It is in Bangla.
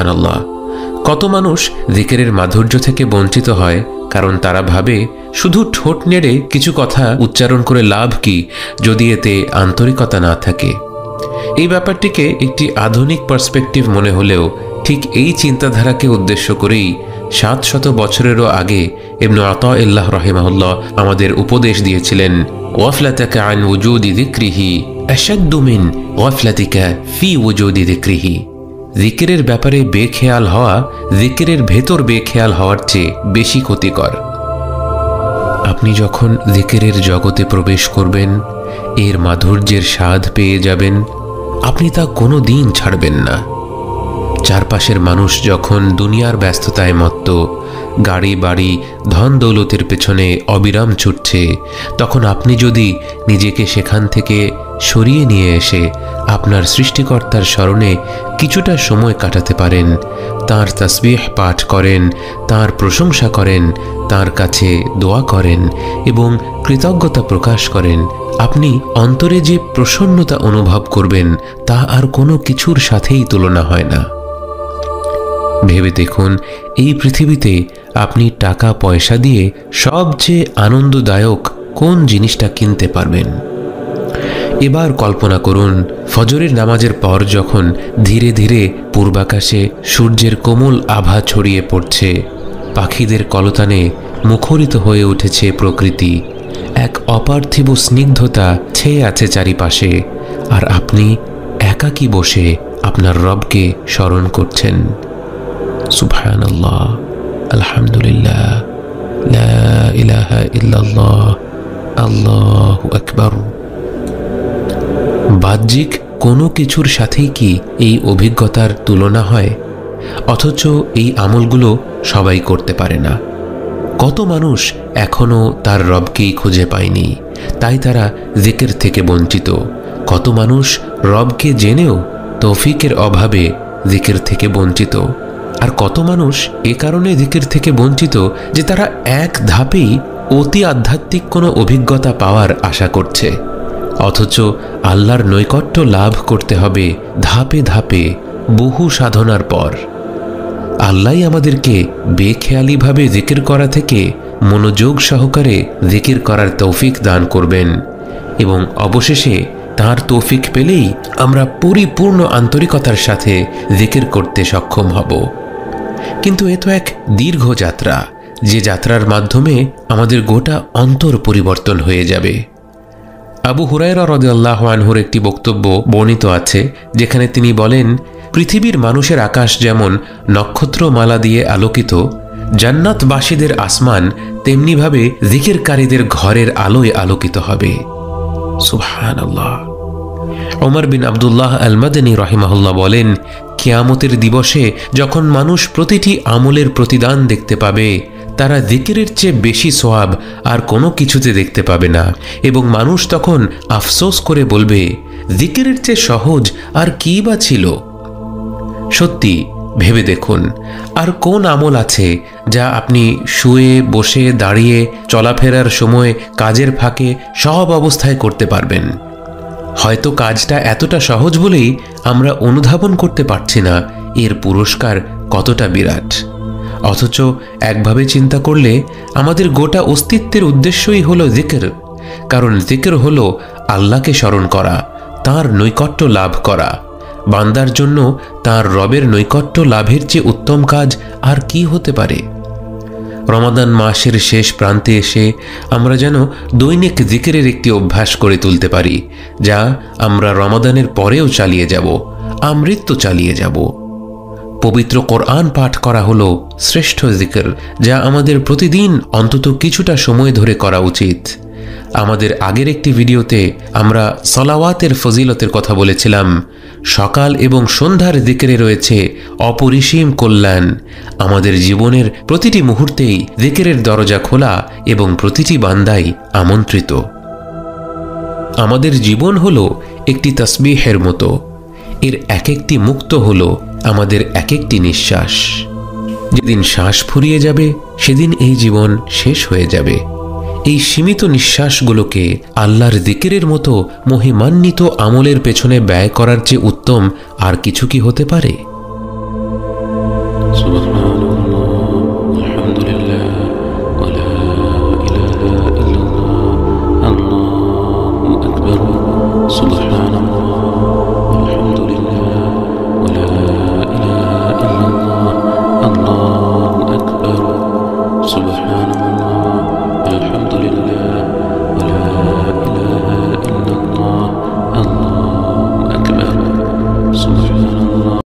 সুবহানাল্লাহ। কত মানুষ জিকিরের মাধুর্য থেকে বঞ্চিত হয় কারণ তারা ভাবে শুধু ঠোঁট নেড়ে কিছু কথা উচ্চারণ করে লাভ কি যদি এতে আন্তরিকতা না থাকে। এই ব্যাপারটিকে একটি আধুনিক পার্সপেক্টিভ মনে হলেও ঠিক এই চিন্তাধারাকে উদ্দেশ্য করেই 700 বছরেরও আগে ইবনে আতাইল্লাহ রাহিমাহুল্লাহ আমাদের উপদেশ দিয়েছিলেন, ওয়াফলাতাকা আন ওয়ুজুদি যিকরিহি আশাদ্দু মিন ওয়াফলাতিকা ফি ওয়ুজুদি যিকরিহি। জিকিরের ব্যাপারে বেখেয়াল হওয়া জিকিরের ভেতর বেখেয়াল হওয়ার চেয়ে বেশি ক্ষতিকর। আপনি যখন জিকিরের জগতে প্রবেশ করবেন, এর মাধুর্যের স্বাদ পেয়ে যাবেন, আপনি তা কোনো দিন ছাড়বেন না। চারপাশের মানুষ যখন দুনিয়ার ব্যস্ততায় মত্ত, গাড়ি বাড়ি ধন দৌলতের পেছনে অবিরাম ছুটছে, তখন আপনি যদি নিজেকে সেখান থেকে সরিয়ে নিয়ে এসে আপনার সৃষ্টিকর্তার স্মরণে কিছুটা সময় কাটাতে পারেন, তাঁর তাসবিহ পাঠ করেন, তাঁর প্রশংসা করেন, তাঁর কাছে দোয়া করেন এবং কৃতজ্ঞতা প্রকাশ করেন, আপনি অন্তরে যে প্রসন্নতা অনুভব করবেন তা আর কোনো কিছুর সাথেই তুলনা হয় না। ভেবে দেখুন, এই পৃথিবীতে আপনি টাকা পয়সা দিয়ে সবচেয়ে আনন্দদায়ক কোন জিনিসটা কিনতে পারবেন? এবার কল্পনা করুন, ফজরের নামাজের পর যখন ধীরে ধীরে পূর্বাকাশে সূর্যের কোমল আভা ছড়িয়ে পড়ছে, পাখিদের কলতানে মুখরিত হয়ে উঠেছে প্রকৃতি, এক অপার্থিব স্নিগ্ধতা ছেয়ে আছে চারিপাশে, আর আপনি একাকী বসে আপনার রবকে স্মরণ করছেন। সুবহানাল্লাহ, আলহামদুলিল্লাহ, লা ইলাহা ইল্লাল্লাহ, আল্লাহু আকবার। বাহ্যিক কোনো কিছুর সাথেই কি এই অভিজ্ঞতার তুলনা হয়? অথচ এই আমলগুলো সবাই করতে পারে না। কত মানুষ এখনও তার রবকেই খুঁজে পায়নি, তাই তারা জিকির থেকে বঞ্চিত। কত মানুষ রবকে জেনেও তৌফিকের অভাবে জিকির থেকে বঞ্চিত। আর কত মানুষ এ কারণে জিকির থেকে বঞ্চিত যে তারা এক ধাপেই অতি আধ্যাত্মিক কোনো অভিজ্ঞতা পাওয়ার আশা করছে, অথচ আল্লাহর নৈকট্য লাভ করতে হবে ধাপে ধাপে, বহু সাধনার পর। আল্লাহই আমাদেরকে বেখেয়ালিভাবে জিকির করা থেকে মনোযোগ সহকারে জিকির করার তৌফিক দান করবেন এবং অবশেষে তাঁর তৌফিক পেলেই আমরা পরিপূর্ণ আন্তরিকতার সাথে জিকির করতে সক্ষম হব। কিন্তু এ তো এক দীর্ঘ যাত্রা, যে যাত্রার মাধ্যমে আমাদের গোটা অন্তর পরিবর্তন হয়ে যাবে। আবু হুরায়রা রাদিয়াল্লাহু আনহুর একটি বক্তব্য বর্ণিত আছে, যেখানে তিনি বলেন, পৃথিবীর মানুষের আকাশ যেমন নক্ষত্রমালা দিয়ে আলোকিত, জান্নাতবাসীদের আসমান তেমনিভাবে জিকিরকারীদের ঘরের আলোয় আলোকিত হবে। সুবহানাল্লাহ। ওমর বিন আব্দুল্লাহ আল মাদানী রাহিমাহুল্লাহ বলেন, কিয়ামতের দিবসে যখন মানুষ প্রতিটি আমলের প্রতিদান দেখতে পাবে, তারা জিকিরের চেয়ে বেশি সওয়াব আর কোনো কিছুতে দেখতে পাবে না, এবং মানুষ তখন আফসোস করে বলবে, জিকিরের চেয়ে সহজ আর কি বা ছিল। সত্যি ভেবে দেখুন, আর কোন আমল আছে যা আপনি শুয়ে বসে দাঁড়িয়ে চলাফেরার সময় কাজের ফাঁকে সব অবস্থায় করতে পারবেন? হয়তো কাজটা এতটা সহজ বলেই আমরা অনুধাবন করতে পারছি না এর পুরস্কার কতটা বিরাট। অথচ একভাবে চিন্তা করলে আমাদের গোটা অস্তিত্বের উদ্দেশ্যই হলো জিকির, কারণ জিকির হলো আল্লাহকে স্মরণ করা, তাঁর নৈকট্য লাভ করা। বান্দার জন্য তাঁর রবের নৈকট্য লাভের চেয়ে উত্তম কাজ আর কি হতে পারে? রমাদান মাসের শেষ প্রান্তে এসে আমরা যেন দৈনিক জিকিরের একটি অভ্যাস করে তুলতে পারি, যা আমরা রমাদানের পরেও চালিয়ে যাব, আমৃত্যু চালিয়ে যাব। পবিত্র কোরআন পাঠ করা হলো শ্রেষ্ঠ জিকির, যা আমাদের প্রতিদিন অন্তত কিছুটা সময় ধরে করা উচিত। আমাদের আগের একটি ভিডিওতে আমরা সালাওয়াতের ফজিলতের কথা বলেছিলাম। সকাল এবং সন্ধ্যার জিকিরে রয়েছে অপরিসীম কল্যাণ। আমাদের জীবনের প্রতিটি মুহূর্তেই জিকিরের দরজা খোলা এবং প্রতিটি বান্দাই আমন্ত্রিত। আমাদের জীবন হলো একটি তাসবিহের মতো, এর এক একটি মুক্ত হলো আমাদের এক একটি নিঃশ্বাস। যেদিন শ্বাস ফুরিয়ে যাবে সেদিন এই জীবন শেষ হয়ে যাবে। এই সীমিত নিঃশ্বাসগুলোকে আল্লাহর জিকিরের মতো মহিমান্বিত আমলের পেছনে ব্যয় করার চেয়ে উত্তম আর কিছু কি হতে পারে? সুবহানাল্লাহ।